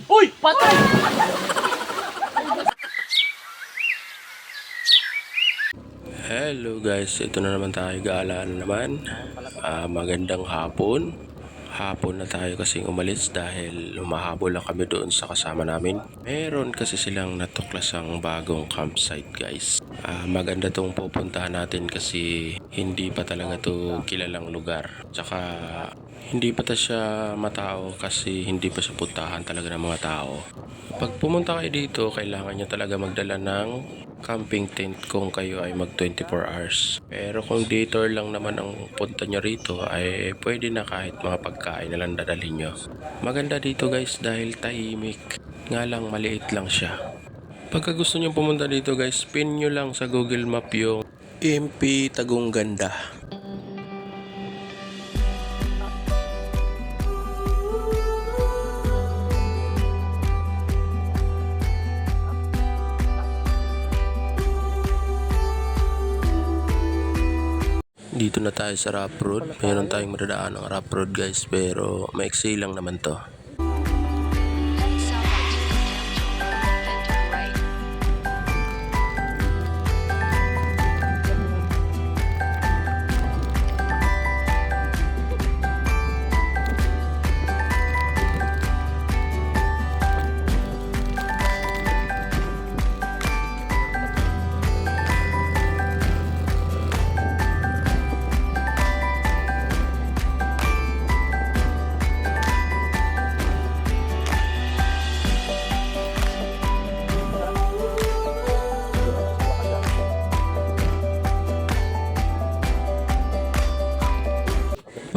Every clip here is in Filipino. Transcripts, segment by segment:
Uy! Patay! Hello guys, ito na naman tayo, gala na naman. Magandang hapon. Hapon na tayo kasing umalis dahil humahabol lang kami doon sa kasama namin. Meron kasi silang natuklasang bagong campsite guys. Maganda tong pupuntahan natin kasi hindi pa talaga to kilalang lugar. Tsaka hindi pa ta siya matao kasi hindi pa siya puntahan talaga ng mga tao. Pag pumunta kayo dito, kailangan nyo talaga magdala ng camping tent kung kayo ay mag 24 hours. Pero kung day tour lang naman ang punta nyo rito, ay pwede na kahit mga pagkain na lang dadalhin nyo. Maganda dito guys dahil tahimik. Nga lang maliit lang siya. Pagka gusto nyo pumunta dito guys, pin nyo lang sa Google Map yung MP Tagong Ganda. Dito na tayo sa rough road. Mayroon tayong madadaan ng rough road guys, pero maiksi lang naman to.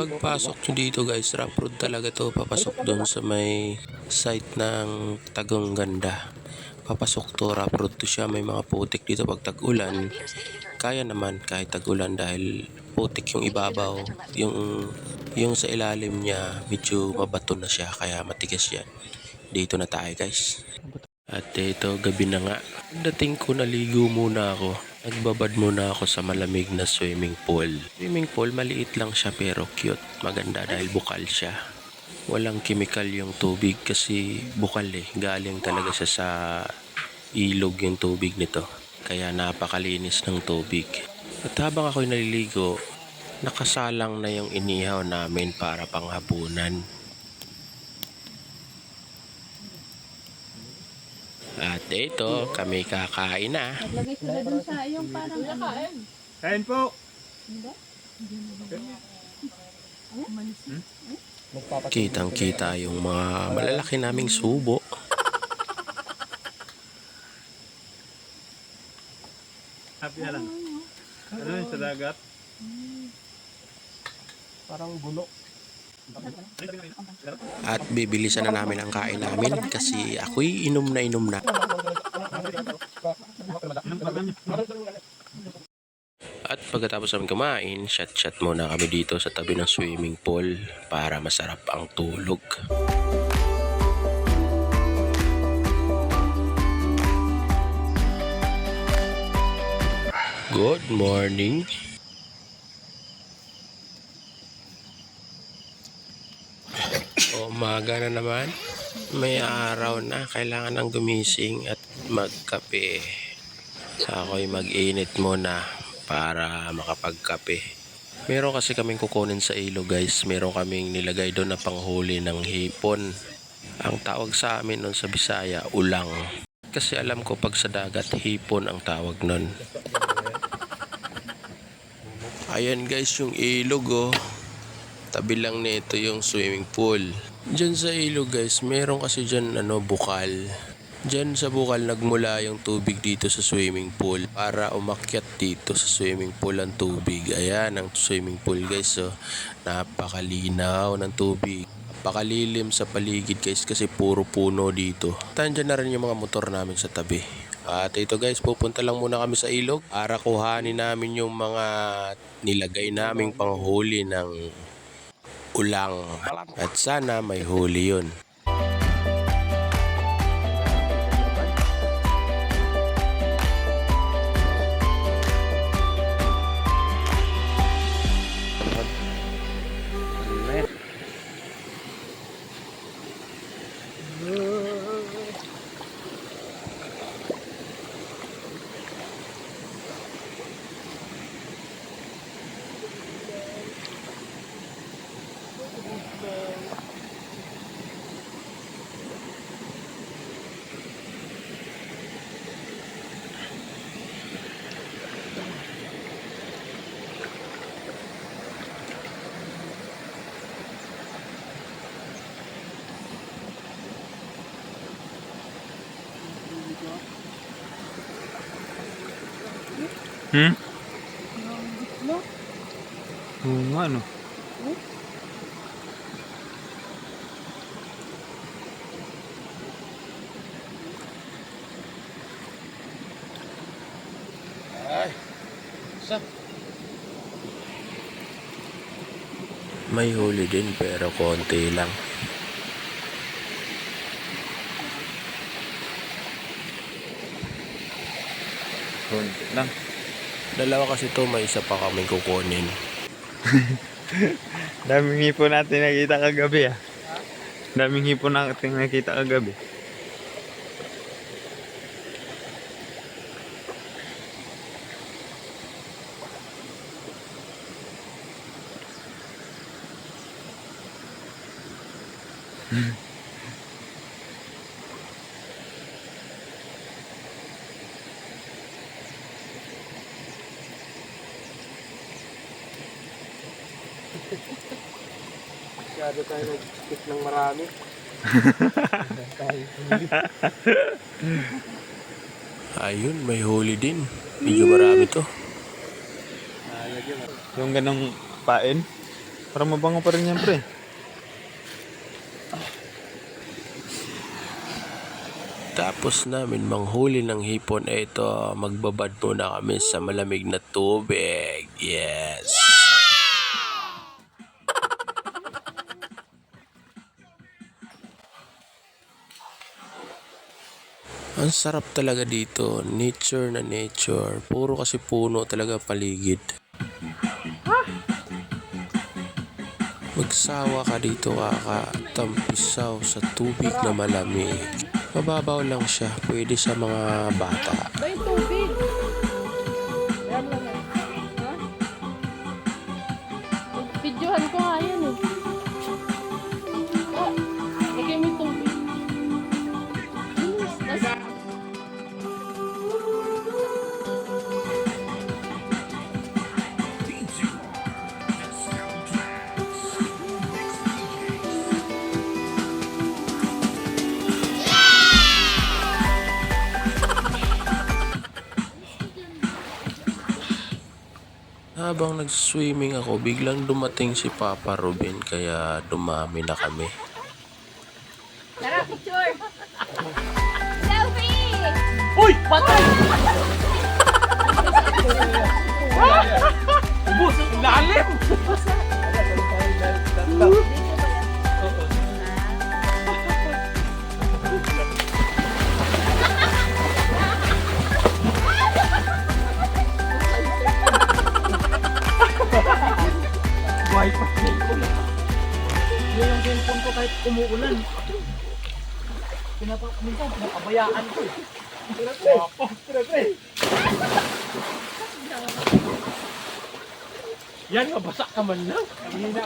Pagpasok nyo dito guys, rough road talaga to. Papasok doon sa may site ng Tagong Ganda. Papasok to, rough road to siya. May mga putik dito pag tag-ulan. Kaya naman kahit tag-ulan dahil putik yung ibabaw. Yung sa ilalim niya medyo mabato na siya kaya matigas yan. Dito na tayo guys. At ito, gabi na nga. Dating ko, naligo muna ako. Nagbabad muna ako sa malamig na swimming pool. Swimming pool, maliit lang siya pero cute. Maganda dahil bukal siya. Walang chemical yung tubig kasi bukal eh. Galing talaga siya sa ilog yung tubig nito. Kaya napakalinis ng tubig. At habang ako'y naliligo, nakasalang na yung inihaw namin para panghapunan. At ito, kami kakain na. Naglagay sila dun sa yung parang kakain. Kain po! Kitang kita yung mga malalaki naming subo. Happy na lang. Ano yun sa dagat? Parang bulo. At bibilisan na namin ang kain namin kasi ako'y inom na. At pagkatapos namin kumain, shot muna kami dito sa tabi ng swimming pool para masarap ang tulog. Good morning. Umaga na naman. May araw na. Kailangan ng gumising at magkape. Ako'y mag-init muna para makapagkape. Meron kasi kaming kukunin sa ilog guys. Meron kaming nilagay doon na panghuli ng hipon. Ang tawag sa amin nun sa Bisaya, ulang. Kasi alam ko pag sa dagat, hipon ang tawag nun. Ayan guys yung ilog oh. Tabi lang nito yung swimming pool. Diyan sa ilog guys, meron kasi dyan bukal. Diyan sa bukal nagmula yung tubig dito sa swimming pool para umakyat dito sa swimming pool ang tubig. Ayan ang swimming pool guys. So, napakalinaw ng tubig. Napakalilim sa paligid guys kasi puro puno dito. Tandyan na rin yung mga motor namin sa tabi. At ito guys, pupunta lang muna kami sa ilog para kuhanin namin yung mga nilagay naming panghuli ng ulang. At sana may huli yun. Hmm? No? Oo nga, no? May huli din pero konti lang. Konti lang. Dalawa kasi to, may isa pa kaming kukunin. Daming hipon natin nakita kagabi ah. Daming hipon natin nakita kagabi. Masyado tayo nag-skip ng marami. Ayun, may huli din. Medyo marami to. Yung ganong pain. Parang mabango pa rin yan, pre. Tapos namin manghuli ng hipon, ito, magbabad muna kami sa malamig na tubig. Yes! Ang sarap talaga dito. Nature na nature. Puro kasi puno talaga paligid. Magsawa ka dito, kakatampisaw sa tubig na malamig. Mababaw lang siya. Pwede sa mga bata. Ba yung tubig? Ayan lang yan. Ha? Videohan ko nga yan eh. Oh, lagay mo yung tubig. Habang nag-swimming ako, biglang dumating si Papa Ruben, kaya dumami na kami. Tara, picture! Selfie! Uy! Patay! Ubus! Lalim! Wifi. Yung cellphone ko kahit umuulan. Minsan pinapabayaan ko eh. Pre. Yan, mabasa ka man lang. Kanina.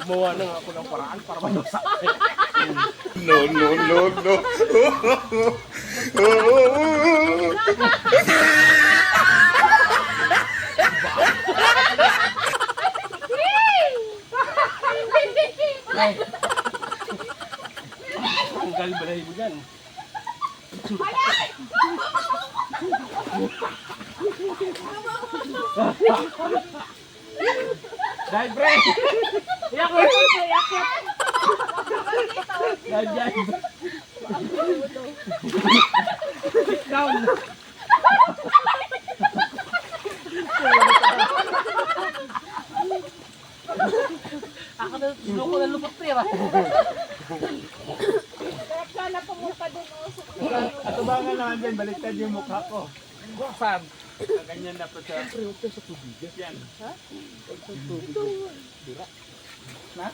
Gumawa na nga ako ng paraan para mabasa. No. Tanggal balay mo dyan. Dahil bre! Iyak mo! Dahil dyan! Sit down! Ako na, sinuko na lupot pera. Sana pumunta dun o sa Ato ba nga naman dyan, baliktad yung mukha ko. Saan? Ganyan na pa siya. Siyempre, huwag ka sa tubig. Yan. Ha? Huwag sa tubig. Dira. Na?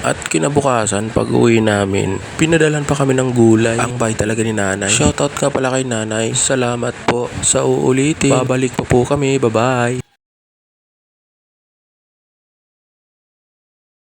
At kinabukasan, pag uwi namin, pinadalan pa kami ng gulay. Ang bait talaga ni nanay. Shoutout nga pala kay nanay. Salamat po sa uulitin. Babalik pa po kami. Bye-bye.